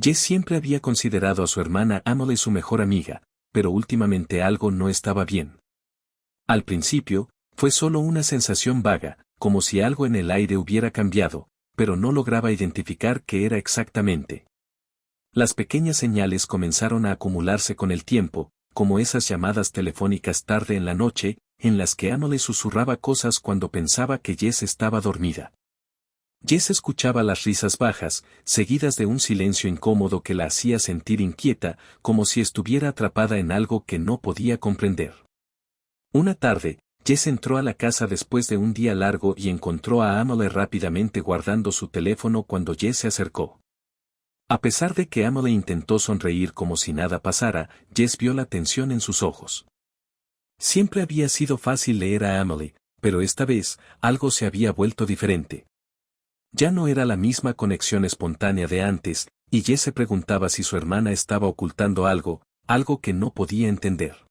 Jess siempre había considerado a su hermana Emily su mejor amiga, pero últimamente algo no estaba bien. Al principio, fue solo una sensación vaga, como si algo en el aire hubiera cambiado, pero no lograba identificar qué era exactamente. Las pequeñas señales comenzaron a acumularse con el tiempo, como esas llamadas telefónicas tarde en la noche, en las que Emily susurraba cosas cuando pensaba que Jess estaba dormida. Jess escuchaba las risas bajas, seguidas de un silencio incómodo que la hacía sentir inquieta, como si estuviera atrapada en algo que no podía comprender. Una tarde, Jess entró a la casa después de un día largo y encontró a Emily rápidamente guardando su teléfono cuando Jess se acercó. A pesar de que Emily intentó sonreír como si nada pasara, Jess vio la tensión en sus ojos. Siempre había sido fácil leer a Emily, pero esta vez, algo se había vuelto diferente. Ya no era la misma conexión espontánea de antes, y Jess se preguntaba si su hermana estaba ocultando algo, algo que no podía entender.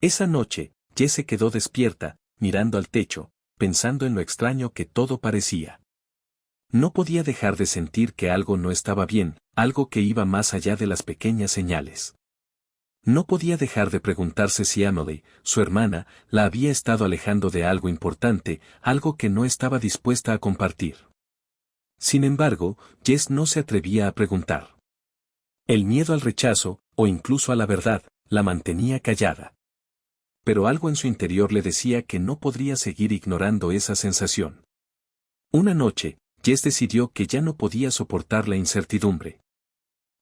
Esa noche, Jess se quedó despierta, mirando al techo, pensando en lo extraño que todo parecía. No podía dejar de sentir que algo no estaba bien, algo que iba más allá de las pequeñas señales. No podía dejar de preguntarse si Emily, su hermana, la había estado alejando de algo importante, algo que no estaba dispuesta a compartir. Sin embargo, Jess no se atrevía a preguntar. El miedo al rechazo, o incluso a la verdad, la mantenía callada. Pero algo en su interior le decía que no podría seguir ignorando esa sensación. Una noche, Jess decidió que ya no podía soportar la incertidumbre.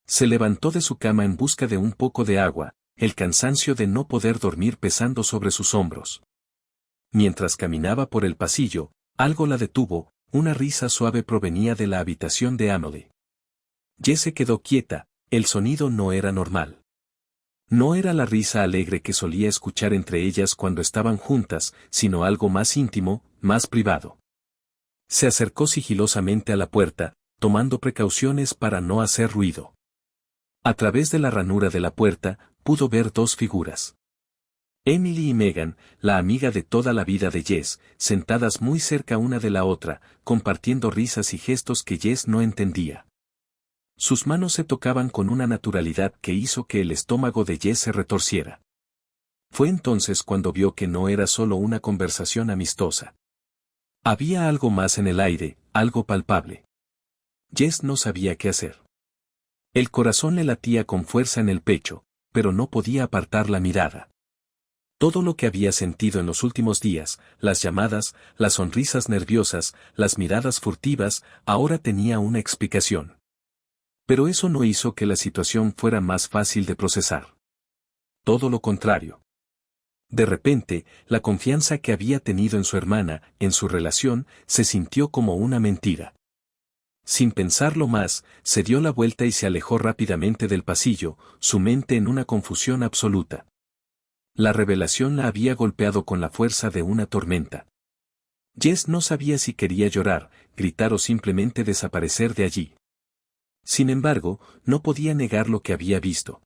Se levantó de su cama en busca de un poco de agua, el cansancio de no poder dormir pesando sobre sus hombros. Mientras caminaba por el pasillo, algo la detuvo, una risa suave provenía de la habitación de Emily. Jess se quedó quieta, el sonido no era normal. No era la risa alegre que solía escuchar entre ellas cuando estaban juntas, sino algo más íntimo, más privado. Se acercó sigilosamente a la puerta, tomando precauciones para no hacer ruido. A través de la ranura de la puerta, pudo ver dos figuras. Emily y Megan, la amiga de toda la vida de Jess, sentadas muy cerca una de la otra, compartiendo risas y gestos que Jess no entendía. Sus manos se tocaban con una naturalidad que hizo que el estómago de Jess se retorciera. Fue entonces cuando vio que no era solo una conversación amistosa. Había algo más en el aire, algo palpable. Jess no sabía qué hacer. El corazón le latía con fuerza en el pecho, pero no podía apartar la mirada. Todo lo que había sentido en los últimos días, las llamadas, las sonrisas nerviosas, las miradas furtivas, ahora tenía una explicación. Pero eso no hizo que la situación fuera más fácil de procesar. Todo lo contrario. De repente, la confianza que había tenido en su hermana, en su relación, se sintió como una mentira. Sin pensarlo más, se dio la vuelta y se alejó rápidamente del pasillo, su mente en una confusión absoluta. La revelación la había golpeado con la fuerza de una tormenta. Jess no sabía si quería llorar, gritar o simplemente desaparecer de allí. Sin embargo, no podía negar lo que había visto.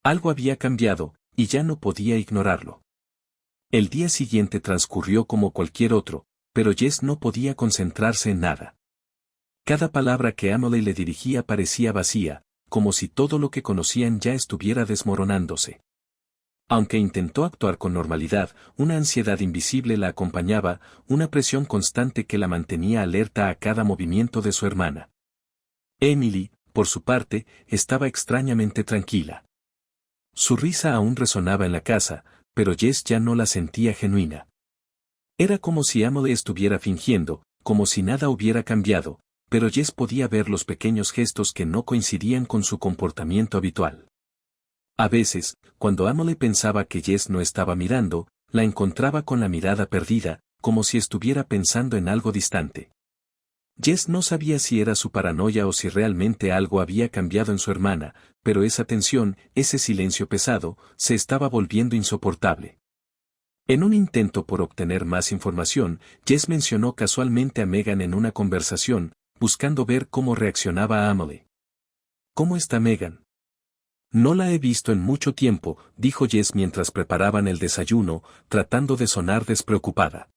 Algo había cambiado, y ya no podía ignorarlo. El día siguiente transcurrió como cualquier otro, pero Jess no podía concentrarse en nada. Cada palabra que Emily le dirigía parecía vacía, como si todo lo que conocían ya estuviera desmoronándose. Aunque intentó actuar con normalidad, una ansiedad invisible la acompañaba, una presión constante que la mantenía alerta a cada movimiento de su hermana. Emily, por su parte, estaba extrañamente tranquila. Su risa aún resonaba en la casa, pero Jess ya no la sentía genuina. Era como si Emily estuviera fingiendo, como si nada hubiera cambiado, pero Jess podía ver los pequeños gestos que no coincidían con su comportamiento habitual. A veces, cuando Emily pensaba que Jess no estaba mirando, la encontraba con la mirada perdida, como si estuviera pensando en algo distante. Jess no sabía si era su paranoia o si realmente algo había cambiado en su hermana, pero esa tensión, ese silencio pesado, se estaba volviendo insoportable. En un intento por obtener más información, Jess mencionó casualmente a Megan en una conversación, buscando ver cómo reaccionaba a Emily. ¿Cómo está Megan? No la he visto en mucho tiempo, dijo Jess mientras preparaban el desayuno, tratando de sonar despreocupada.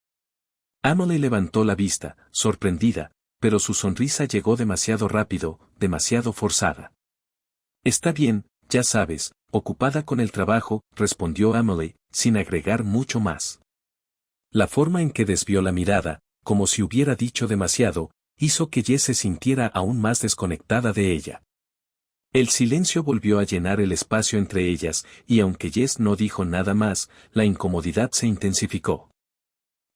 Emily levantó la vista, sorprendida, pero su sonrisa llegó demasiado rápido, demasiado forzada. Está bien, ya sabes, ocupada con el trabajo, respondió Emily, sin agregar mucho más. La forma en que desvió la mirada, como si hubiera dicho demasiado, hizo que Jess se sintiera aún más desconectada de ella. El silencio volvió a llenar el espacio entre ellas, y aunque Jess no dijo nada más, la incomodidad se intensificó.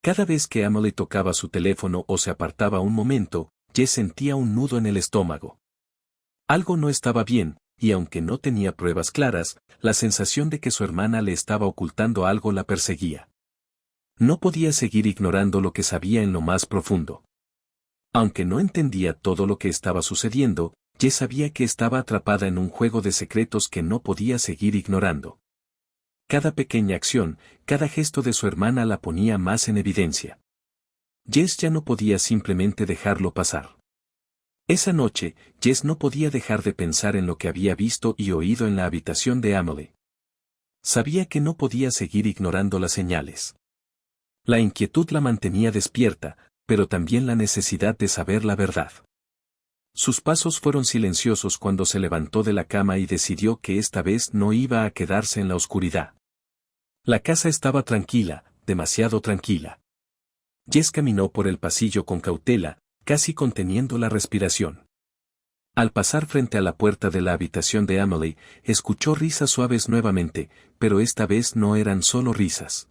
Cada vez que Emily tocaba su teléfono o se apartaba un momento, Jess sentía un nudo en el estómago. Algo no estaba bien, y aunque no tenía pruebas claras, la sensación de que su hermana le estaba ocultando algo la perseguía. No podía seguir ignorando lo que sabía en lo más profundo. Aunque no entendía todo lo que estaba sucediendo, Jess sabía que estaba atrapada en un juego de secretos que no podía seguir ignorando. Cada pequeña acción, cada gesto de su hermana la ponía más en evidencia. Jess ya no podía simplemente dejarlo pasar. Esa noche, Jess no podía dejar de pensar en lo que había visto y oído en la habitación de Emily. Sabía que no podía seguir ignorando las señales. La inquietud la mantenía despierta, pero también la necesidad de saber la verdad. Sus pasos fueron silenciosos cuando se levantó de la cama y decidió que esta vez no iba a quedarse en la oscuridad. La casa estaba tranquila, demasiado tranquila. Jess caminó por el pasillo con cautela, casi conteniendo la respiración. Al pasar frente a la puerta de la habitación de Emily, escuchó risas suaves nuevamente, pero esta vez no eran solo risas.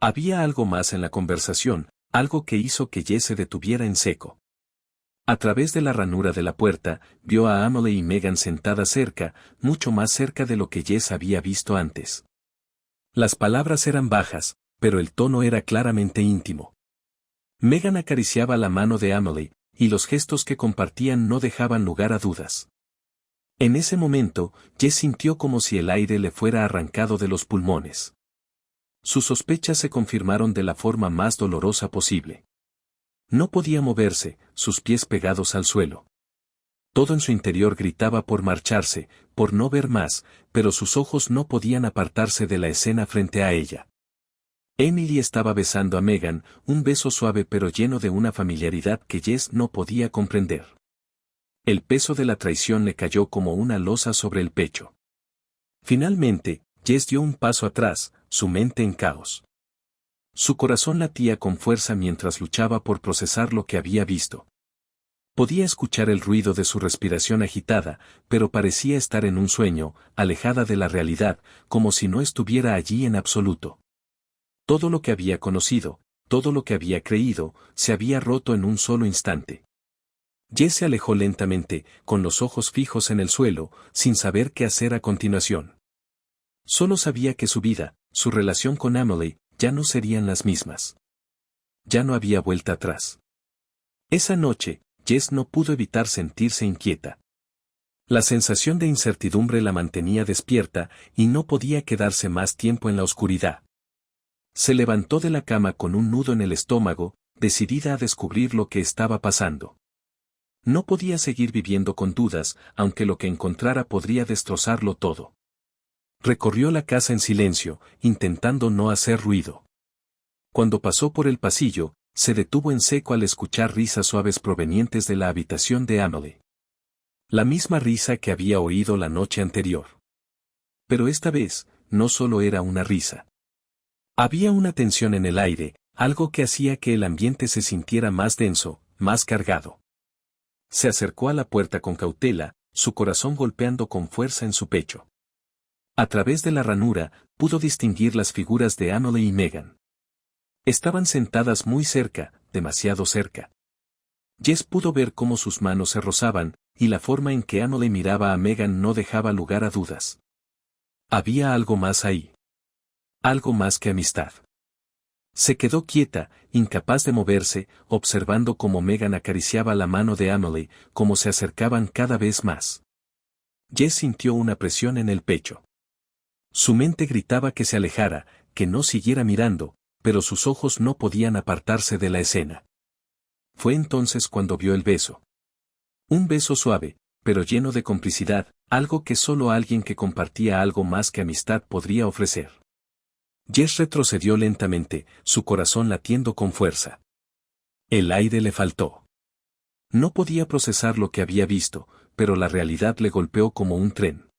Había algo más en la conversación, algo que hizo que Jess se detuviera en seco. A través de la ranura de la puerta, vio a Emily y Megan sentadas cerca, mucho más cerca de lo que Jess había visto antes. Las palabras eran bajas, pero el tono era claramente íntimo. Megan acariciaba la mano de Emily, y los gestos que compartían no dejaban lugar a dudas. En ese momento, Jess sintió como si el aire le fuera arrancado de los pulmones. Sus sospechas se confirmaron de la forma más dolorosa posible. No podía moverse, sus pies pegados al suelo. Todo en su interior gritaba por marcharse, por no ver más, pero sus ojos no podían apartarse de la escena frente a ella. Emily estaba besando a Megan, un beso suave pero lleno de una familiaridad que Jess no podía comprender. El peso de la traición le cayó como una losa sobre el pecho. Finalmente, Jess dio un paso atrás, su mente en caos. Su corazón latía con fuerza mientras luchaba por procesar lo que había visto. Podía escuchar el ruido de su respiración agitada, pero parecía estar en un sueño, alejada de la realidad, como si no estuviera allí en absoluto. Todo lo que había conocido, todo lo que había creído, se había roto en un solo instante. Jess se alejó lentamente, con los ojos fijos en el suelo, sin saber qué hacer a continuación. Solo sabía que su vida, su relación con Emily, ya no serían las mismas. Ya no había vuelta atrás. Esa noche, Jess no pudo evitar sentirse inquieta. La sensación de incertidumbre la mantenía despierta y no podía quedarse más tiempo en la oscuridad. Se levantó de la cama con un nudo en el estómago, decidida a descubrir lo que estaba pasando. No podía seguir viviendo con dudas, aunque lo que encontrara podría destrozarlo todo. Recorrió la casa en silencio, intentando no hacer ruido. Cuando pasó por el pasillo, se detuvo en seco al escuchar risas suaves provenientes de la habitación de Emily. La misma risa que había oído la noche anterior. Pero esta vez, no solo era una risa. Había una tensión en el aire, algo que hacía que el ambiente se sintiera más denso, más cargado. Se acercó a la puerta con cautela, su corazón golpeando con fuerza en su pecho. A través de la ranura, pudo distinguir las figuras de Emily y Megan. Estaban sentadas muy cerca, demasiado cerca. Jess pudo ver cómo sus manos se rozaban, y la forma en que Emily miraba a Megan no dejaba lugar a dudas. Había algo más ahí. Algo más que amistad. Se quedó quieta, incapaz de moverse, observando cómo Megan acariciaba la mano de Emily, cómo se acercaban cada vez más. Jess sintió una presión en el pecho. Su mente gritaba que se alejara, que no siguiera mirando, pero sus ojos no podían apartarse de la escena. Fue entonces cuando vio el beso. Un beso suave, pero lleno de complicidad, algo que solo alguien que compartía algo más que amistad podría ofrecer. Jess retrocedió lentamente, su corazón latiendo con fuerza. El aire le faltó. No podía procesar lo que había visto, pero la realidad le golpeó como un tren.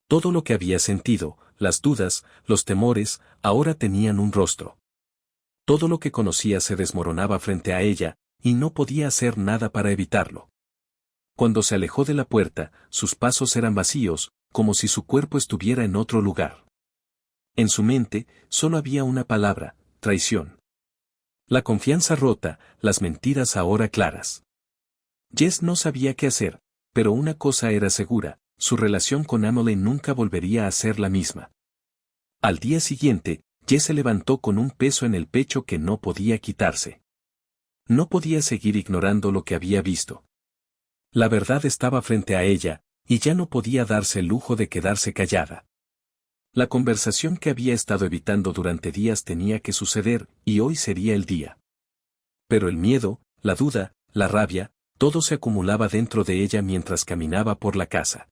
Todo lo que había sentido, las dudas, los temores, ahora tenían un rostro. Todo lo que conocía se desmoronaba frente a ella, y no podía hacer nada para evitarlo. Cuando se alejó de la puerta, sus pasos eran vacíos, como si su cuerpo estuviera en otro lugar. En su mente, solo había una palabra: traición. La confianza rota, las mentiras ahora claras. Jess no sabía qué hacer, pero una cosa era segura: su relación con Emily nunca volvería a ser la misma. Al día siguiente, Jess se levantó con un peso en el pecho que no podía quitarse. No podía seguir ignorando lo que había visto. La verdad estaba frente a ella, y ya no podía darse el lujo de quedarse callada. La conversación que había estado evitando durante días tenía que suceder, y hoy sería el día. Pero el miedo, la duda, la rabia, todo se acumulaba dentro de ella mientras caminaba por la casa.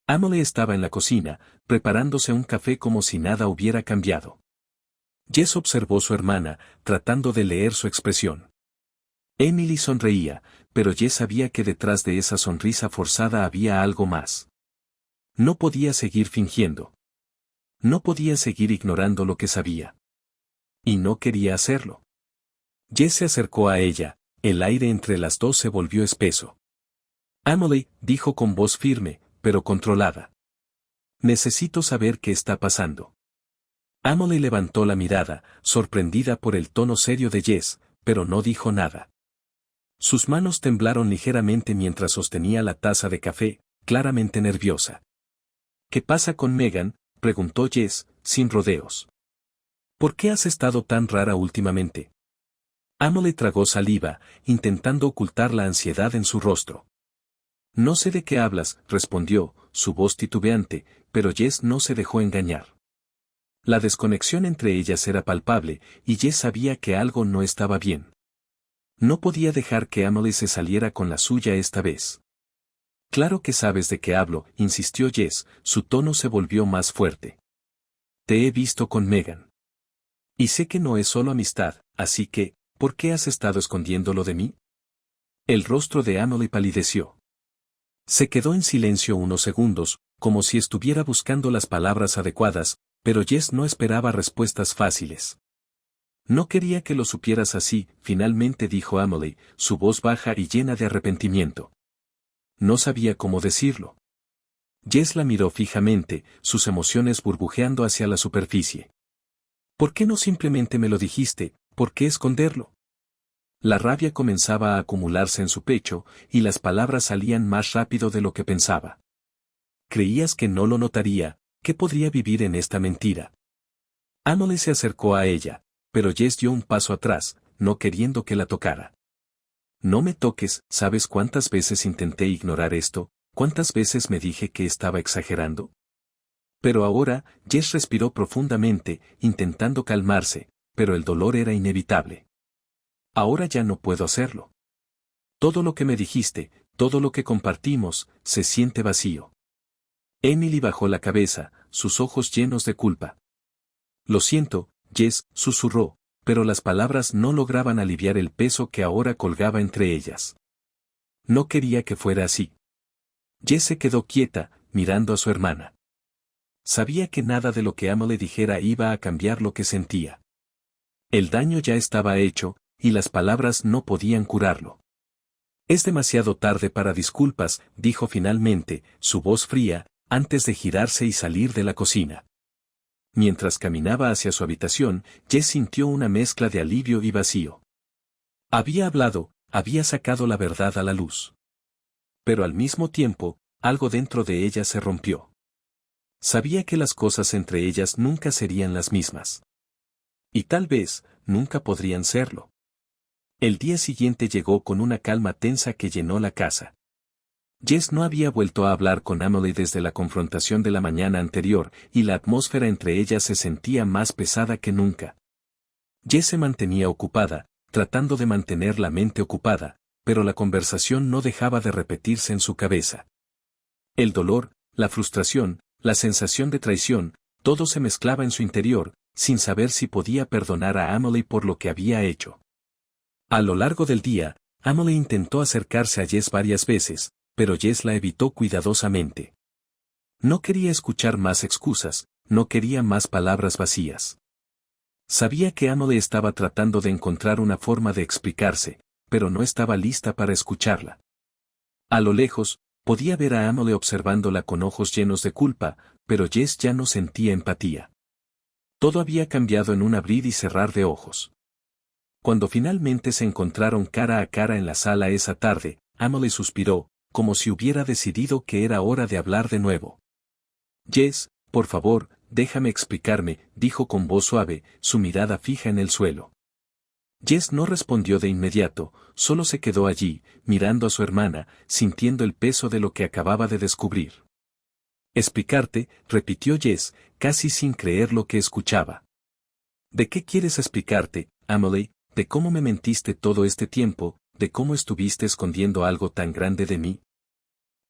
Emily estaba en la cocina, preparándose un café como si nada hubiera cambiado. Jess observó a su hermana, tratando de leer su expresión. Emily sonreía, pero Jess sabía que detrás de esa sonrisa forzada había algo más. No podía seguir fingiendo. No podía seguir ignorando lo que sabía. Y no quería hacerlo. Jess se acercó a ella, el aire entre las dos se volvió espeso. Emily, dijo con voz firme, pero controlada. Necesito saber qué está pasando. Emily levantó la mirada, sorprendida por el tono serio de Jess, pero no dijo nada. Sus manos temblaron ligeramente mientras sostenía la taza de café, claramente nerviosa. ¿Qué pasa con Megan?, preguntó Jess, sin rodeos. ¿Por qué has estado tan rara últimamente? Emily tragó saliva, intentando ocultar la ansiedad en su rostro. No sé de qué hablas, respondió, su voz titubeante, pero Jess no se dejó engañar. La desconexión entre ellas era palpable, y Jess sabía que algo no estaba bien. No podía dejar que Emily se saliera con la suya esta vez. Claro que sabes de qué hablo, insistió Jess, su tono se volvió más fuerte. Te he visto con Megan. Y sé que no es solo amistad, así que, ¿por qué has estado escondiéndolo de mí? El rostro de Emily palideció. Se quedó en silencio unos segundos, como si estuviera buscando las palabras adecuadas, pero Jess no esperaba respuestas fáciles. No quería que lo supieras así, finalmente dijo Emily, su voz baja y llena de arrepentimiento. No sabía cómo decirlo. Jess la miró fijamente, sus emociones burbujeando hacia la superficie. ¿Por qué no simplemente me lo dijiste? ¿Por qué esconderlo? La rabia comenzaba a acumularse en su pecho, y las palabras salían más rápido de lo que pensaba. ¿Creías que no lo notaría? ¿Qué podría vivir en esta mentira? Emily se acercó a ella, pero Jess dio un paso atrás, no queriendo que la tocara. No me toques, ¿sabes cuántas veces intenté ignorar esto? ¿Cuántas veces me dije que estaba exagerando? Pero ahora, Jess respiró profundamente, intentando calmarse, pero el dolor era inevitable. Ahora ya no puedo hacerlo. Todo lo que me dijiste, todo lo que compartimos, se siente vacío. Emily bajó la cabeza, sus ojos llenos de culpa. Lo siento, Jess, susurró, pero las palabras no lograban aliviar el peso que ahora colgaba entre ellas. No quería que fuera así. Jess se quedó quieta, mirando a su hermana. Sabía que nada de lo que Emily dijera iba a cambiar lo que sentía. El daño ya estaba hecho, y las palabras no podían curarlo. Es demasiado tarde para disculpas, dijo finalmente, su voz fría, antes de girarse y salir de la cocina. Mientras caminaba hacia su habitación, Jess sintió una mezcla de alivio y vacío. Había hablado, había sacado la verdad a la luz. Pero al mismo tiempo, algo dentro de ella se rompió. Sabía que las cosas entre ellas nunca serían las mismas. Y tal vez, nunca podrían serlo. El día siguiente llegó con una calma tensa que llenó la casa. Jess no había vuelto a hablar con Emily desde la confrontación de la mañana anterior, y la atmósfera entre ellas se sentía más pesada que nunca. Jess se mantenía ocupada, tratando de mantener la mente ocupada, pero la conversación no dejaba de repetirse en su cabeza. El dolor, la frustración, la sensación de traición, todo se mezclaba en su interior, sin saber si podía perdonar a Emily por lo que había hecho. A lo largo del día, Emily intentó acercarse a Jess varias veces, pero Jess la evitó cuidadosamente. No quería escuchar más excusas, no quería más palabras vacías. Sabía que Emily estaba tratando de encontrar una forma de explicarse, pero no estaba lista para escucharla. A lo lejos, podía ver a Emily observándola con ojos llenos de culpa, pero Jess ya no sentía empatía. Todo había cambiado en un abrir y cerrar de ojos. Cuando finalmente se encontraron cara a cara en la sala esa tarde, Emily suspiró, como si hubiera decidido que era hora de hablar de nuevo. Jess, por favor, déjame explicarme, dijo con voz suave, su mirada fija en el suelo. Jess no respondió de inmediato, solo se quedó allí, mirando a su hermana, sintiendo el peso de lo que acababa de descubrir. Explicarte, repitió Jess, casi sin creer lo que escuchaba. ¿De qué quieres explicarte, Emily? ¿De cómo me mentiste todo este tiempo? ¿De cómo estuviste escondiendo algo tan grande de mí?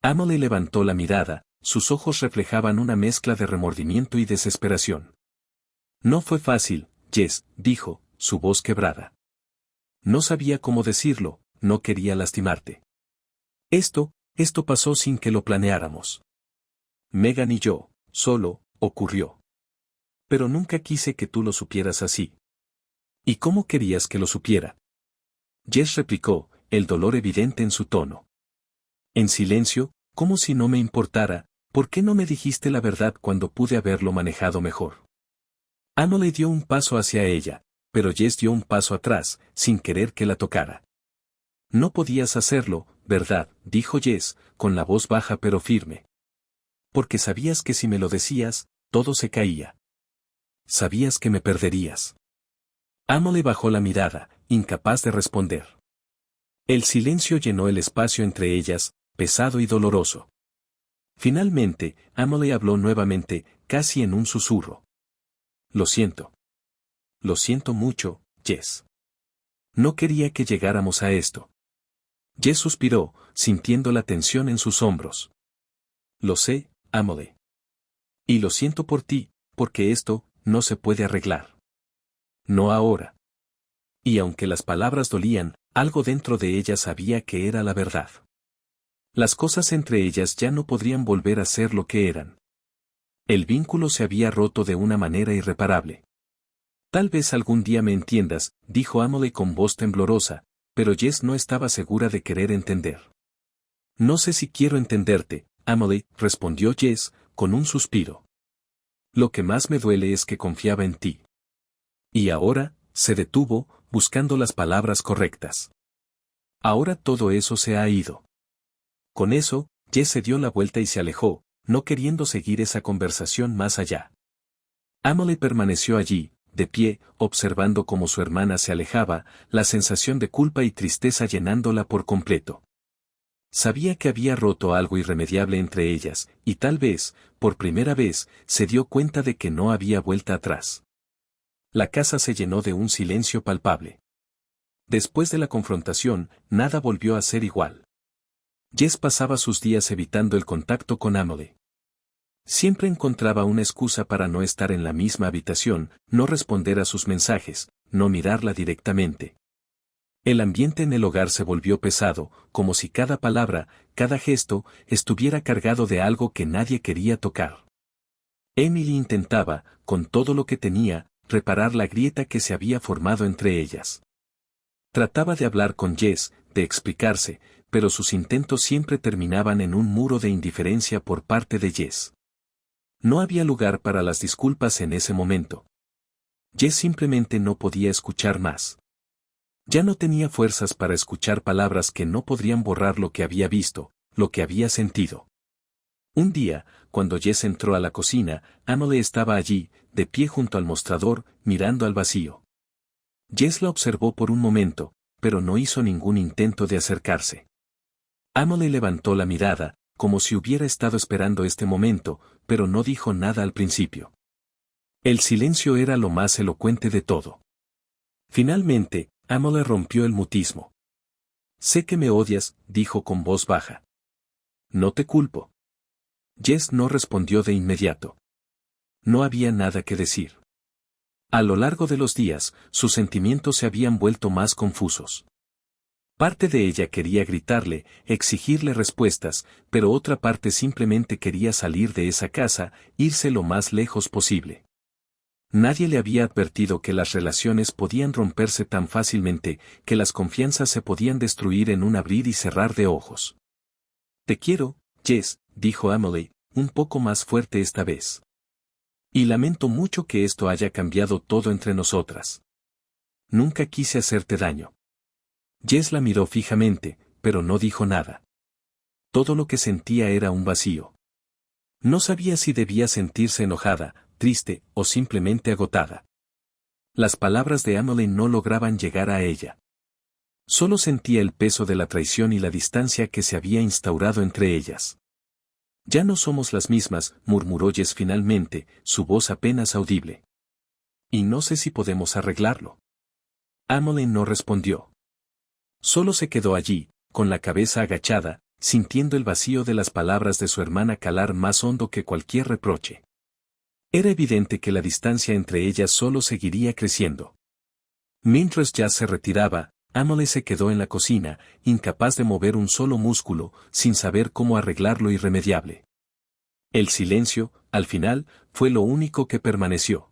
Emily levantó la mirada, sus ojos reflejaban una mezcla de remordimiento y desesperación. No fue fácil, Jess, dijo, su voz quebrada. No sabía cómo decirlo, no quería lastimarte. Esto pasó sin que lo planeáramos. Megan y yo, solo, ocurrió. Pero nunca quise que tú lo supieras así. ¿Y cómo querías que lo supiera? Jess replicó, el dolor evidente en su tono. En silencio, como si no me importara, ¿por qué no me dijiste la verdad cuando pude haberlo manejado mejor? Emily dio un paso hacia ella, pero Jess dio un paso atrás, sin querer que la tocara. No podías hacerlo, ¿verdad?, dijo Jess, con la voz baja pero firme. Porque sabías que si me lo decías, todo se caía. Sabías que me perderías. Emily bajó la mirada, incapaz de responder. El silencio llenó el espacio entre ellas, pesado y doloroso. Finalmente, Emily habló nuevamente, casi en un susurro. Lo siento. Lo siento mucho, Jess. No quería que llegáramos a esto. Jess suspiró, sintiendo la tensión en sus hombros. Lo sé, Emily. Y lo siento por ti, porque esto no se puede arreglar. No ahora. Y aunque las palabras dolían, algo dentro de ella sabía que era la verdad. Las cosas entre ellas ya no podrían volver a ser lo que eran. El vínculo se había roto de una manera irreparable. Tal vez algún día me entiendas, dijo Emily con voz temblorosa, pero Jess no estaba segura de querer entender. No sé si quiero entenderte, Emily, respondió Jess, con un suspiro. Lo que más me duele es que confiaba en ti. Y ahora, se detuvo, buscando las palabras correctas. Ahora todo eso se ha ido. Con eso, Jess se dio la vuelta y se alejó, no queriendo seguir esa conversación más allá. Emily permaneció allí, de pie, observando cómo su hermana se alejaba, la sensación de culpa y tristeza llenándola por completo. Sabía que había roto algo irremediable entre ellas, y tal vez, por primera vez, se dio cuenta de que no había vuelta atrás. La casa se llenó de un silencio palpable. Después de la confrontación, nada volvió a ser igual. Jess pasaba sus días evitando el contacto con Emily. Siempre encontraba una excusa para no estar en la misma habitación, no responder a sus mensajes, no mirarla directamente. El ambiente en el hogar se volvió pesado, como si cada palabra, cada gesto, estuviera cargado de algo que nadie quería tocar. Emily intentaba, con todo lo que tenía, reparar la grieta que se había formado entre ellas. Trataba de hablar con Jess, de explicarse, pero sus intentos siempre terminaban en un muro de indiferencia por parte de Jess. No había lugar para las disculpas en ese momento. Jess simplemente no podía escuchar más. Ya no tenía fuerzas para escuchar palabras que no podrían borrar lo que había visto, lo que había sentido. Un día, cuando Jess entró a la cocina, Emily estaba allí, de pie junto al mostrador, mirando al vacío. Jess la observó por un momento, pero no hizo ningún intento de acercarse. Emily levantó la mirada, como si hubiera estado esperando este momento, pero no dijo nada al principio. El silencio era lo más elocuente de todo. Finalmente, Emily rompió el mutismo. Sé que me odias, dijo con voz baja. No te culpo. Jess no respondió de inmediato. No había nada que decir. A lo largo de los días, sus sentimientos se habían vuelto más confusos. Parte de ella quería gritarle, exigirle respuestas, pero otra parte simplemente quería salir de esa casa, irse lo más lejos posible. Nadie le había advertido que las relaciones podían romperse tan fácilmente, que las confianzas se podían destruir en un abrir y cerrar de ojos. Te quiero, Jess, dijo Emily, un poco más fuerte esta vez. Y lamento mucho que esto haya cambiado todo entre nosotras. Nunca quise hacerte daño. Jess la miró fijamente, pero no dijo nada. Todo lo que sentía era un vacío. No sabía si debía sentirse enojada, triste, o simplemente agotada. Las palabras de Emily no lograban llegar a ella. Solo sentía el peso de la traición y la distancia que se había instaurado entre ellas. Ya no somos las mismas, murmuró Jess finalmente, su voz apenas audible. Y no sé si podemos arreglarlo. Emily no respondió. Solo se quedó allí, con la cabeza agachada, sintiendo el vacío de las palabras de su hermana calar más hondo que cualquier reproche. Era evidente que la distancia entre ellas solo seguiría creciendo. Mientras Jess se retiraba, Emily se quedó en la cocina, incapaz de mover un solo músculo, sin saber cómo arreglar lo irremediable. El silencio, al final, fue lo único que permaneció.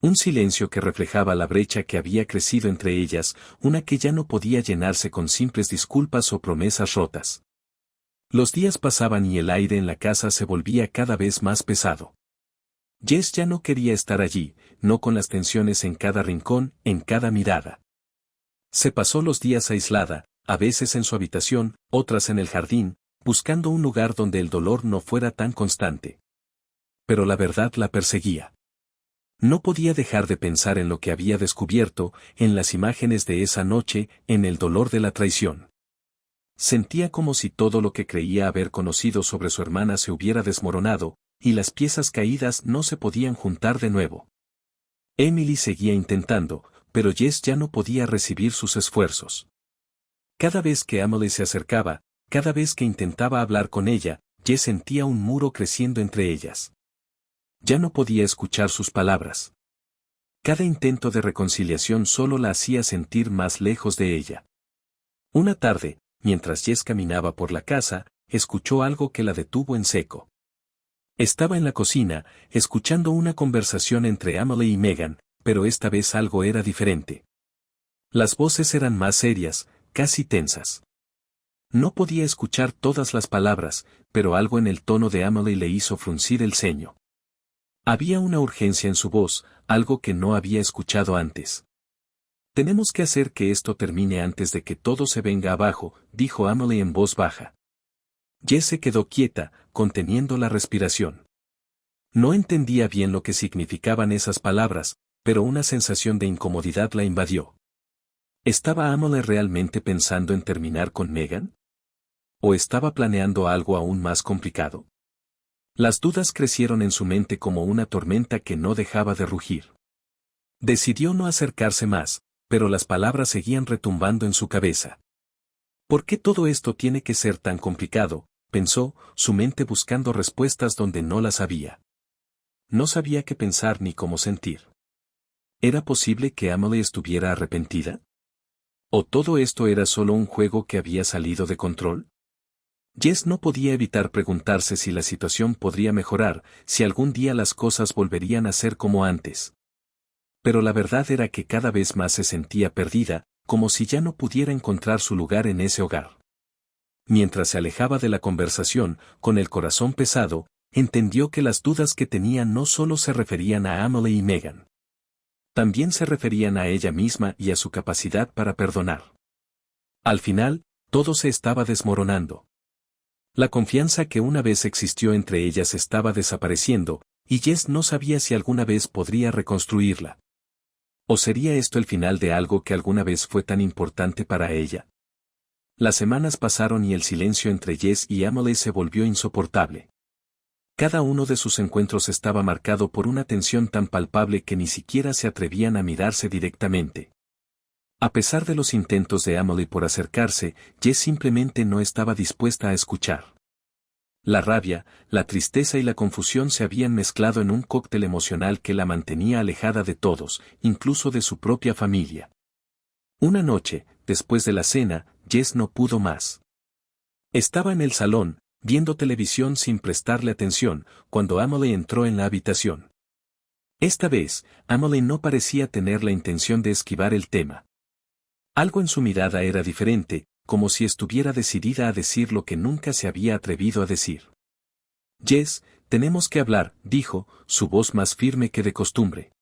Un silencio que reflejaba la brecha que había crecido entre ellas, una que ya no podía llenarse con simples disculpas o promesas rotas. Los días pasaban y el aire en la casa se volvía cada vez más pesado. Jess ya no quería estar allí, no con las tensiones en cada rincón, en cada mirada. Se pasó los días aislada, a veces en su habitación, otras en el jardín, buscando un lugar donde el dolor no fuera tan constante. Pero la verdad la perseguía. No podía dejar de pensar en lo que había descubierto, en las imágenes de esa noche, en el dolor de la traición. Sentía como si todo lo que creía haber conocido sobre su hermana se hubiera desmoronado, y las piezas caídas no se podían juntar de nuevo. Emily seguía intentando, pero Jess ya no podía recibir sus esfuerzos. Cada vez que Emily se acercaba, cada vez que intentaba hablar con ella, Jess sentía un muro creciendo entre ellas. Ya no podía escuchar sus palabras. Cada intento de reconciliación solo la hacía sentir más lejos de ella. Una tarde, mientras Jess caminaba por la casa, escuchó algo que la detuvo en seco. Estaba en la cocina, escuchando una conversación entre Emily y Megan, pero esta vez algo era diferente. Las voces eran más serias, casi tensas. No podía escuchar todas las palabras, pero algo en el tono de Emily le hizo fruncir el ceño. Había una urgencia en su voz, algo que no había escuchado antes. Tenemos que hacer que esto termine antes de que todo se venga abajo, dijo Emily en voz baja. Jess se quedó quieta, conteniendo la respiración. No entendía bien lo que significaban esas palabras, pero una sensación de incomodidad la invadió. ¿Estaba Emily realmente pensando en terminar con Megan? ¿O estaba planeando algo aún más complicado? Las dudas crecieron en su mente como una tormenta que no dejaba de rugir. Decidió no acercarse más, pero las palabras seguían retumbando en su cabeza. ¿Por qué todo esto tiene que ser tan complicado?, pensó, su mente buscando respuestas donde no las había. No sabía qué pensar ni cómo sentir. ¿Era posible que Emily estuviera arrepentida? ¿O todo esto era solo un juego que había salido de control? Jess no podía evitar preguntarse si la situación podría mejorar, si algún día las cosas volverían a ser como antes. Pero la verdad era que cada vez más se sentía perdida, como si ya no pudiera encontrar su lugar en ese hogar. Mientras se alejaba de la conversación, con el corazón pesado, entendió que las dudas que tenía no solo se referían a Emily y Megan. También se referían a ella misma y a su capacidad para perdonar. Al final, todo se estaba desmoronando. La confianza que una vez existió entre ellas estaba desapareciendo, y Jess no sabía si alguna vez podría reconstruirla. ¿O sería esto el final de algo que alguna vez fue tan importante para ella? Las semanas pasaron y el silencio entre Jess y Emily se volvió insoportable. Cada uno de sus encuentros estaba marcado por una tensión tan palpable que ni siquiera se atrevían a mirarse directamente. A pesar de los intentos de Emily por acercarse, Jess simplemente no estaba dispuesta a escuchar. La rabia, la tristeza y la confusión se habían mezclado en un cóctel emocional que la mantenía alejada de todos, incluso de su propia familia. Una noche, después de la cena, Jess no pudo más. Estaba en el salón, viendo televisión sin prestarle atención, cuando Emily entró en la habitación. Esta vez, Emily no parecía tener la intención de esquivar el tema. Algo en su mirada era diferente, como si estuviera decidida a decir lo que nunca se había atrevido a decir. Jess, tenemos que hablar, dijo, su voz más firme que de costumbre.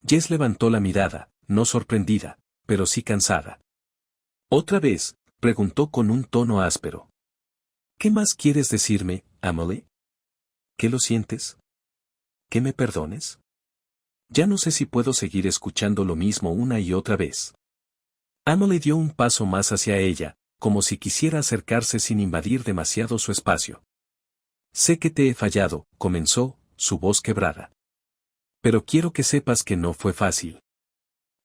Jess levantó la mirada, no sorprendida, pero sí cansada. ¿Otra vez?, preguntó con un tono áspero. ¿Qué más quieres decirme, Emily? ¿Qué lo sientes? ¿Que me perdones? Ya no sé si puedo seguir escuchando lo mismo una y otra vez. Emily dio un paso más hacia ella, como si quisiera acercarse sin invadir demasiado su espacio. Sé que te he fallado, comenzó, su voz quebrada. Pero quiero que sepas que no fue fácil.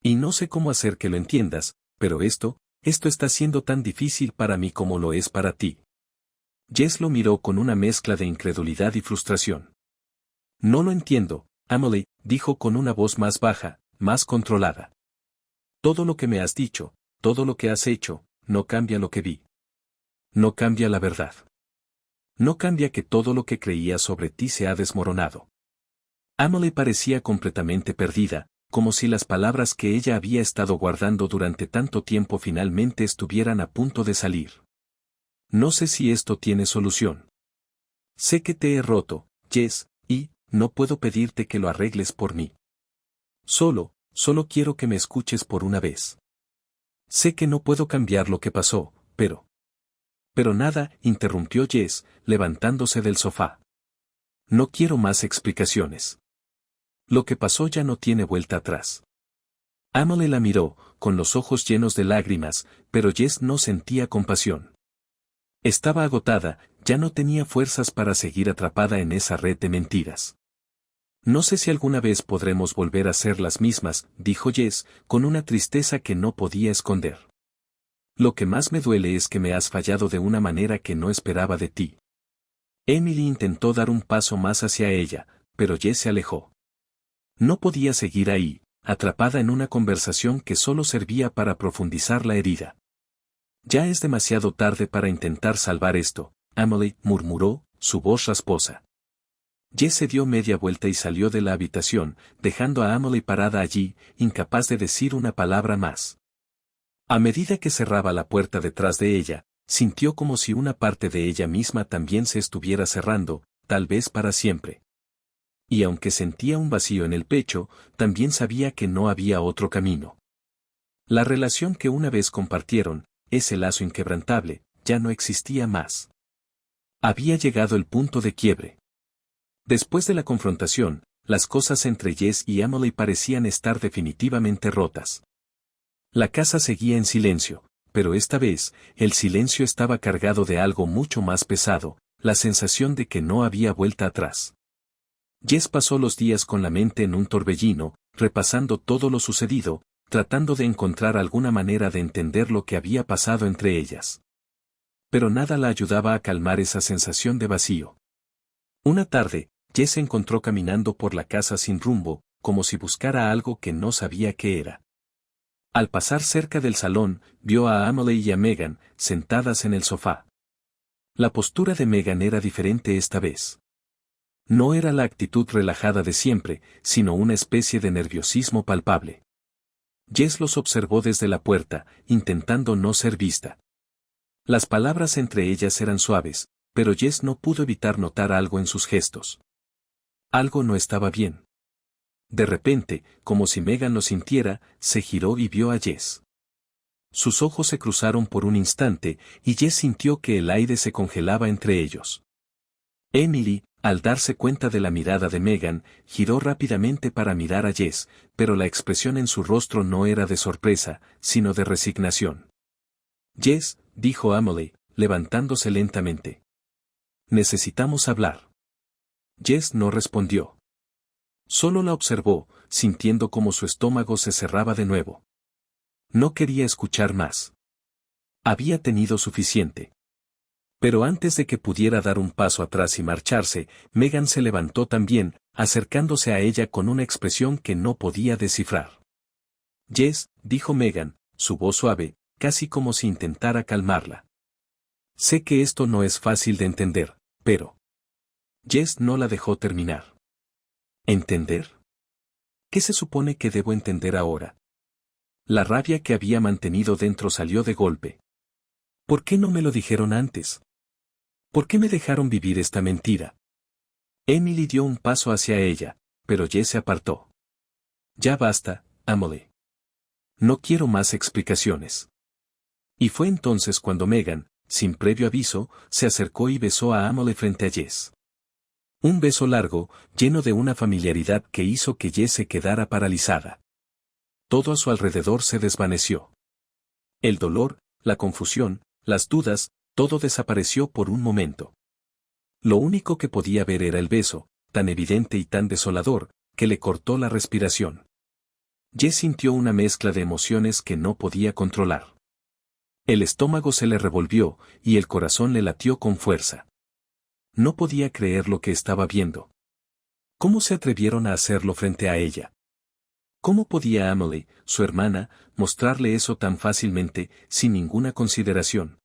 Y no sé cómo hacer que lo entiendas, pero esto está siendo tan difícil para mí como lo es para ti. Jess lo miró con una mezcla de incredulidad y frustración. No lo entiendo, Emily, dijo con una voz más baja, más controlada. Todo lo que me has dicho, todo lo que has hecho, no cambia lo que vi. No cambia la verdad. No cambia que todo lo que creía sobre ti se ha desmoronado. Emily parecía completamente perdida, como si las palabras que ella había estado guardando durante tanto tiempo finalmente estuvieran a punto de salir. No sé si esto tiene solución. Sé que te he roto, Jess, y no puedo pedirte que lo arregles por mí. Solo quiero que me escuches por una vez. Sé que no puedo cambiar lo que pasó, pero... Pero nada, interrumpió Jess, levantándose del sofá. No quiero más explicaciones. Lo que pasó ya no tiene vuelta atrás. Emily la miró, con los ojos llenos de lágrimas, pero Jess no sentía compasión. Estaba agotada, ya no tenía fuerzas para seguir atrapada en esa red de mentiras. No sé si alguna vez podremos volver a ser las mismas, dijo Jess, con una tristeza que no podía esconder. Lo que más me duele es que me has fallado de una manera que no esperaba de ti. Emily intentó dar un paso más hacia ella, pero Jess se alejó. No podía seguir ahí, atrapada en una conversación que solo servía para profundizar la herida. Ya es demasiado tarde para intentar salvar esto, Emily, murmuró, su voz rasposa. Jess se dio media vuelta y salió de la habitación, dejando a Emily parada allí, incapaz de decir una palabra más. A medida que cerraba la puerta detrás de ella, sintió como si una parte de ella misma también se estuviera cerrando, tal vez para siempre. Y aunque sentía un vacío en el pecho, también sabía que no había otro camino. La relación que una vez compartieron, ese lazo inquebrantable, ya no existía más. Había llegado el punto de quiebre. Después de la confrontación, las cosas entre Jess y Emily parecían estar definitivamente rotas. La casa seguía en silencio, pero esta vez, el silencio estaba cargado de algo mucho más pesado, la sensación de que no había vuelta atrás. Jess pasó los días con la mente en un torbellino, repasando todo lo sucedido, tratando de encontrar alguna manera de entender lo que había pasado entre ellas. Pero nada la ayudaba a calmar esa sensación de vacío. Una tarde, Jess se encontró caminando por la casa sin rumbo, como si buscara algo que no sabía qué era. Al pasar cerca del salón, vio a Emily y a Megan, sentadas en el sofá. La postura de Megan era diferente esta vez. No era la actitud relajada de siempre, sino una especie de nerviosismo palpable. Jess los observó desde la puerta, intentando no ser vista. Las palabras entre ellas eran suaves, pero Jess no pudo evitar notar algo en sus gestos. Algo no estaba bien. De repente, como si Megan lo sintiera, se giró y vio a Jess. Sus ojos se cruzaron por un instante, y Jess sintió que el aire se congelaba entre ellos. Emily, al darse cuenta de la mirada de Megan, giró rápidamente para mirar a Jess, pero la expresión en su rostro no era de sorpresa, sino de resignación. Jess, dijo Emily, levantándose lentamente. Necesitamos hablar. Jess no respondió. Solo la observó, sintiendo como su estómago se cerraba de nuevo. No quería escuchar más. Había tenido suficiente. Pero antes de que pudiera dar un paso atrás y marcharse, Megan se levantó también, acercándose a ella con una expresión que no podía descifrar. Jess, dijo Megan, su voz suave, casi como si intentara calmarla. Sé que esto no es fácil de entender, pero... Jess no la dejó terminar. ¿Entender? ¿Qué se supone que debo entender ahora? La rabia que había mantenido dentro salió de golpe. ¿Por qué no me lo dijeron antes? ¿Por qué me dejaron vivir esta mentira? Emily dio un paso hacia ella, pero Jess se apartó. Ya basta, Emily. No quiero más explicaciones. Y fue entonces cuando Megan, sin previo aviso, se acercó y besó a Emily frente a Jess. Un beso largo, lleno de una familiaridad que hizo que Jess se quedara paralizada. Todo a su alrededor se desvaneció. El dolor, la confusión, las dudas, todo desapareció por un momento. Lo único que podía ver era el beso, tan evidente y tan desolador, que le cortó la respiración. Jess sintió una mezcla de emociones que no podía controlar. El estómago se le revolvió, y el corazón le latió con fuerza. No podía creer lo que estaba viendo. ¿Cómo se atrevieron a hacerlo frente a ella? ¿Cómo podía Emily, su hermana, mostrarle eso tan fácilmente, sin ninguna consideración?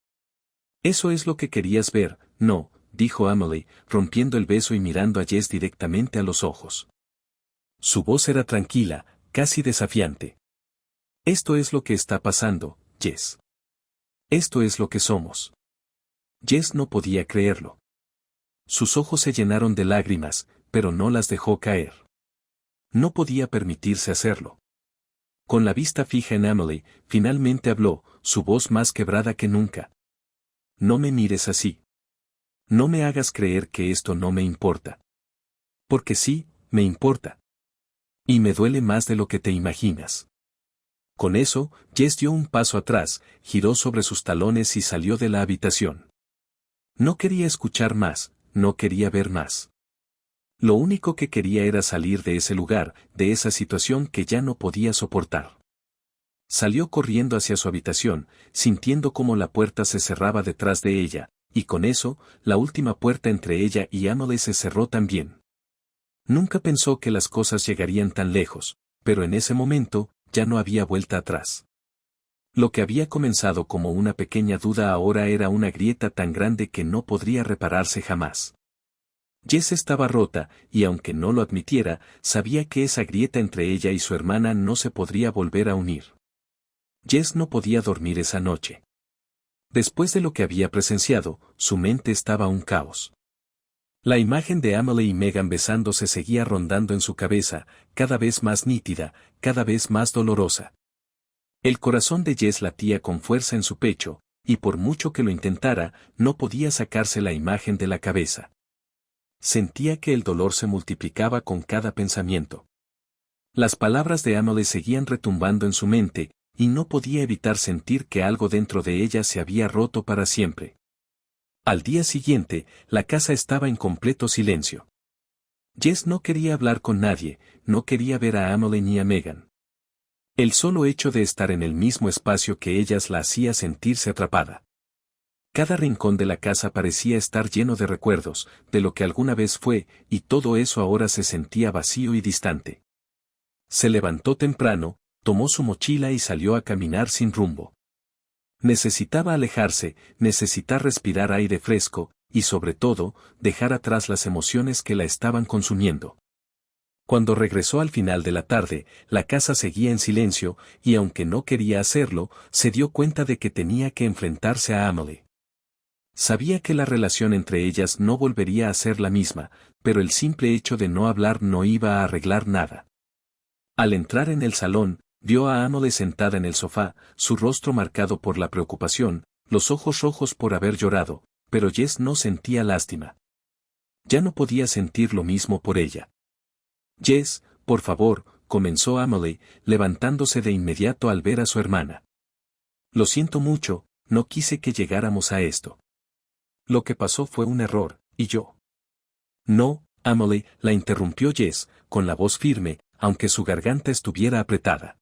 Eso es lo que querías ver, no, dijo Emily, rompiendo el beso y mirando a Jess directamente a los ojos. Su voz era tranquila, casi desafiante. Esto es lo que está pasando, Jess. Esto es lo que somos. Jess no podía creerlo. Sus ojos se llenaron de lágrimas, pero no las dejó caer. No podía permitirse hacerlo. Con la vista fija en Emily, finalmente habló, su voz más quebrada que nunca. No me mires así. No me hagas creer que esto no me importa. Porque sí, me importa. Y me duele más de lo que te imaginas. Con eso, Jess dio un paso atrás, giró sobre sus talones y salió de la habitación. No quería escuchar más, no quería ver más. Lo único que quería era salir de ese lugar, de esa situación que ya no podía soportar. Salió corriendo hacia su habitación, sintiendo cómo la puerta se cerraba detrás de ella, y con eso, la última puerta entre ella y Emily se cerró también. Nunca pensó que las cosas llegarían tan lejos, pero en ese momento, ya no había vuelta atrás. Lo que había comenzado como una pequeña duda ahora era una grieta tan grande que no podría repararse jamás. Jess estaba rota, y aunque no lo admitiera, sabía que esa grieta entre ella y su hermana no se podría volver a unir. Jess no podía dormir esa noche. Después de lo que había presenciado, su mente estaba un caos. La imagen de Emily y Megan besándose seguía rondando en su cabeza, cada vez más nítida, cada vez más dolorosa. El corazón de Jess latía con fuerza en su pecho, y por mucho que lo intentara, no podía sacarse la imagen de la cabeza. Sentía que el dolor se multiplicaba con cada pensamiento. Las palabras de Emily seguían retumbando en su mente, y no podía evitar sentir que algo dentro de ella se había roto para siempre. Al día siguiente, la casa estaba en completo silencio. Jess no quería hablar con nadie, no quería ver a Emily ni a Megan. El solo hecho de estar en el mismo espacio que ellas la hacía sentirse atrapada. Cada rincón de la casa parecía estar lleno de recuerdos, de lo que alguna vez fue, y todo eso ahora se sentía vacío y distante. Se levantó temprano, tomó su mochila y salió a caminar sin rumbo. Necesitaba alejarse, necesitar respirar aire fresco, y sobre todo, dejar atrás las emociones que la estaban consumiendo. Cuando regresó al final de la tarde, la casa seguía en silencio, y aunque no quería hacerlo, se dio cuenta de que tenía que enfrentarse a Emily. Sabía que la relación entre ellas no volvería a ser la misma, pero el simple hecho de no hablar no iba a arreglar nada. Al entrar en el salón, vio a Emily sentada en el sofá, su rostro marcado por la preocupación, los ojos rojos por haber llorado, pero Jess no sentía lástima. Ya no podía sentir lo mismo por ella. Jess, por favor, comenzó Emily, levantándose de inmediato al ver a su hermana. Lo siento mucho, no quise que llegáramos a esto. Lo que pasó fue un error, y yo. No, Emily, la interrumpió Jess, con la voz firme, aunque su garganta estuviera apretada.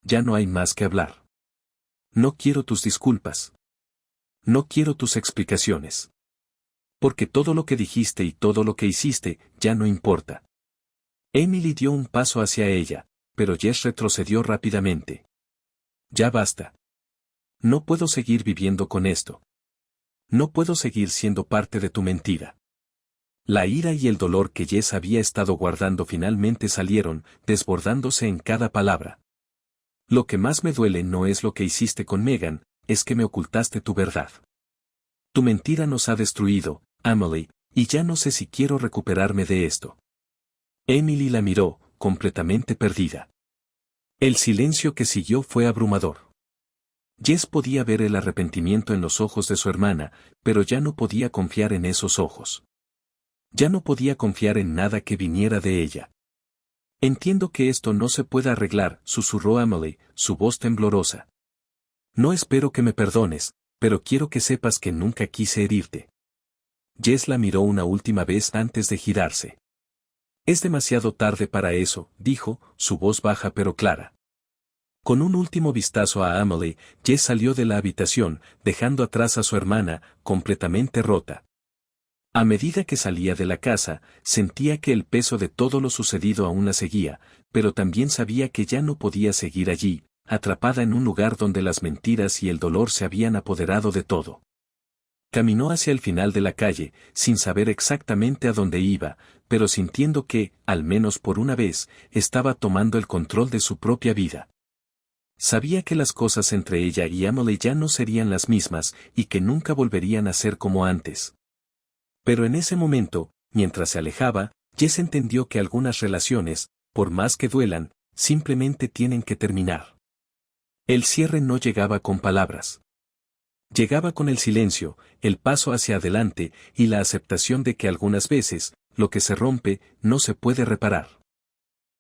Ya no hay más que hablar. No quiero tus disculpas. No quiero tus explicaciones. Porque todo lo que dijiste y todo lo que hiciste, ya no importa. Emily dio un paso hacia ella, pero Jess retrocedió rápidamente. Ya basta. No puedo seguir viviendo con esto. No puedo seguir siendo parte de tu mentira. La ira y el dolor que Jess había estado guardando finalmente salieron, desbordándose en cada palabra. Lo que más me duele no es lo que hiciste con Megan, es que me ocultaste tu verdad. Tu mentira nos ha destruido, Emily, y ya no sé si quiero recuperarme de esto. Emily la miró, completamente perdida. El silencio que siguió fue abrumador. Jess podía ver el arrepentimiento en los ojos de su hermana, pero ya no podía confiar en esos ojos. Ya no podía confiar en nada que viniera de ella. Entiendo que esto no se pueda arreglar, susurró Emily, su voz temblorosa. No espero que me perdones, pero quiero que sepas que nunca quise herirte. Jess la miró una última vez antes de girarse. Es demasiado tarde para eso, dijo, su voz baja pero clara. Con un último vistazo a Emily, Jess salió de la habitación, dejando atrás a su hermana, completamente rota. A medida que salía de la casa, sentía que el peso de todo lo sucedido aún la seguía, pero también sabía que ya no podía seguir allí, atrapada en un lugar donde las mentiras y el dolor se habían apoderado de todo. Caminó hacia el final de la calle, sin saber exactamente a dónde iba, pero sintiendo que, al menos por una vez, estaba tomando el control de su propia vida. Sabía que las cosas entre ella y Emily ya no serían las mismas, y que nunca volverían a ser como antes. Pero en ese momento, mientras se alejaba, Jess entendió que algunas relaciones, por más que duelan, simplemente tienen que terminar. El cierre no llegaba con palabras. Llegaba con el silencio, el paso hacia adelante y la aceptación de que algunas veces, lo que se rompe, no se puede reparar.